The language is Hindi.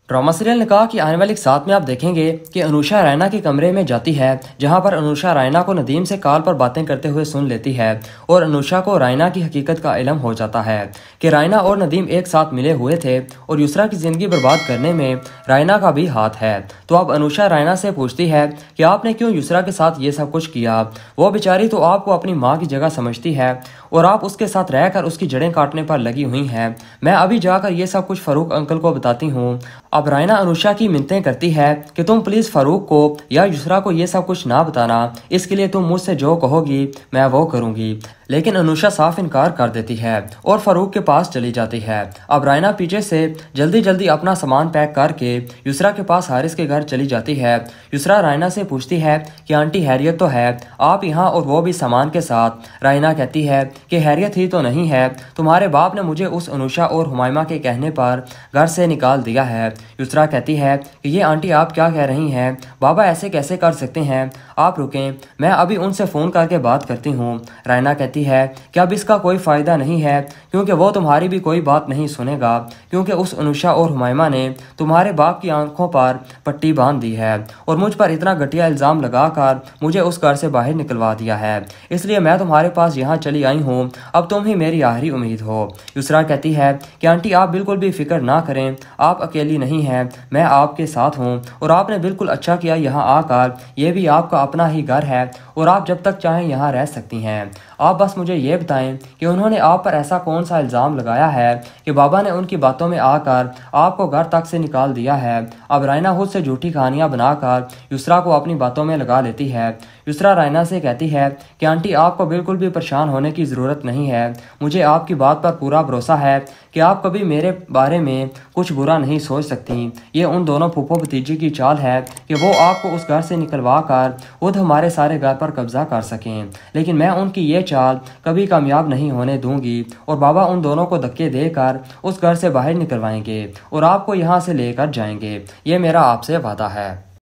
ड्रामा सीरियल निकाह की आने वाले एक साथ में आप देखेंगे कि अनुषा रायना के कमरे में जाती है, जहां पर अनुषा रायना को नदीम से कॉल पर बातें करते हुए सुन लेती है और अनुषा को रायना की हकीकत का इल्म हो जाता है कि रायना और नदीम एक साथ मिले हुए थे और युसरा की ज़िंदगी बर्बाद करने में रायना का भी हाथ है। तो अब अनुषा रायना से पूछती है कि आपने क्यों युसरा के साथ ये सब कुछ किया। वो बेचारी तो आपको अपनी माँ की जगह समझती है और आप उसके साथ रहकर उसकी जड़ें काटने पर लगी हुई हैं। मैं अभी जाकर ये सब कुछ फ़ारूक अंकल को बताती हूँ। अब रायना अनुषा की मिन्नतें करती है कि तुम प्लीज़ फ़ारूक को या युसरा को ये सब कुछ ना बताना, इसके लिए तुम मुझसे जो कहोगी मैं वो करूँगी। लेकिन अनुषा साफ इनकार कर देती है और फ़ारूक के पास चली जाती है। अब रायना पीछे से जल्दी जल्दी अपना सामान पैक करके युसरा के पास हारिस के घर चली जाती है। युसरा रायना से पूछती है कि आंटी हैरियत तो है आप यहाँ, और वो भी सामान के साथ। रायना कहती है कि हैरियत ही तो नहीं है, तुम्हारे बाप ने मुझे उस अनुषा और हुमायमा के कहने पर घर से निकाल दिया है। युसरा कहती है कि ये आंटी आप क्या कह रही हैं, बाबा ऐसे कैसे कर सकते हैं, आप रुकें, मैं अभी उनसे फ़ोन करके बात करती हूँ। रायना कहती है कि अब इसका कोई फ़ायदा नहीं है, क्योंकि वो तुम्हारी भी कोई बात नहीं सुनेगा, क्योंकि उस अनुषा और हुमायमा ने तुम्हारे बाप की आंखों पर पट्टी बांध दी है और मुझ पर इतना घटिया इल्ज़ाम लगाकर मुझे उस घर से बाहर निकलवा दिया है। इसलिए मैं तुम्हारे पास यहाँ चली आई हूँ, अब तुम ही मेरी आखिरी उम्मीद हो। युसरा कहती है कि आंटी आप बिल्कुल भी फिक्र ना करें, आप अकेली नहीं हैं, मैं आपके साथ हूँ और आपने बिल्कुल अच्छा किया यहाँ आकर, ये भी आपका अपना ही घर है और आप जब तक चाहें यहाँ रह सकती हैं। आप बस मुझे ये बताएं कि उन्होंने आप पर ऐसा कौन सा इल्ज़ाम लगाया है कि बाबा ने उनकी बातों में आकर आपको घर तक से निकाल दिया है। अब रायना खुद से झूठी कहानियाँ बनाकर युसरा को अपनी बातों में लगा लेती है। युसरा रायना से कहती है कि आंटी आपको बिल्कुल भी परेशान होने की ज़रूरत नहीं है, मुझे आपकी बात पर पूरा भरोसा है कि आप कभी मेरे बारे में कुछ बुरा नहीं सोच सकती। ये उन दोनों फूफो भतीजी की चाल है कि वो आपको उस घर से निकलवा कर खुद हमारे सारे घर पर कब्जा कर सकें, लेकिन मैं उनकी ये चाल कभी कामयाब नहीं होने दूंगी और बाबा उन दोनों को धक्के देकर उस घर से बाहर निकलवाएंगे और आपको यहाँ से लेकर जाएंगे। ये मेरा आपसे वादा है।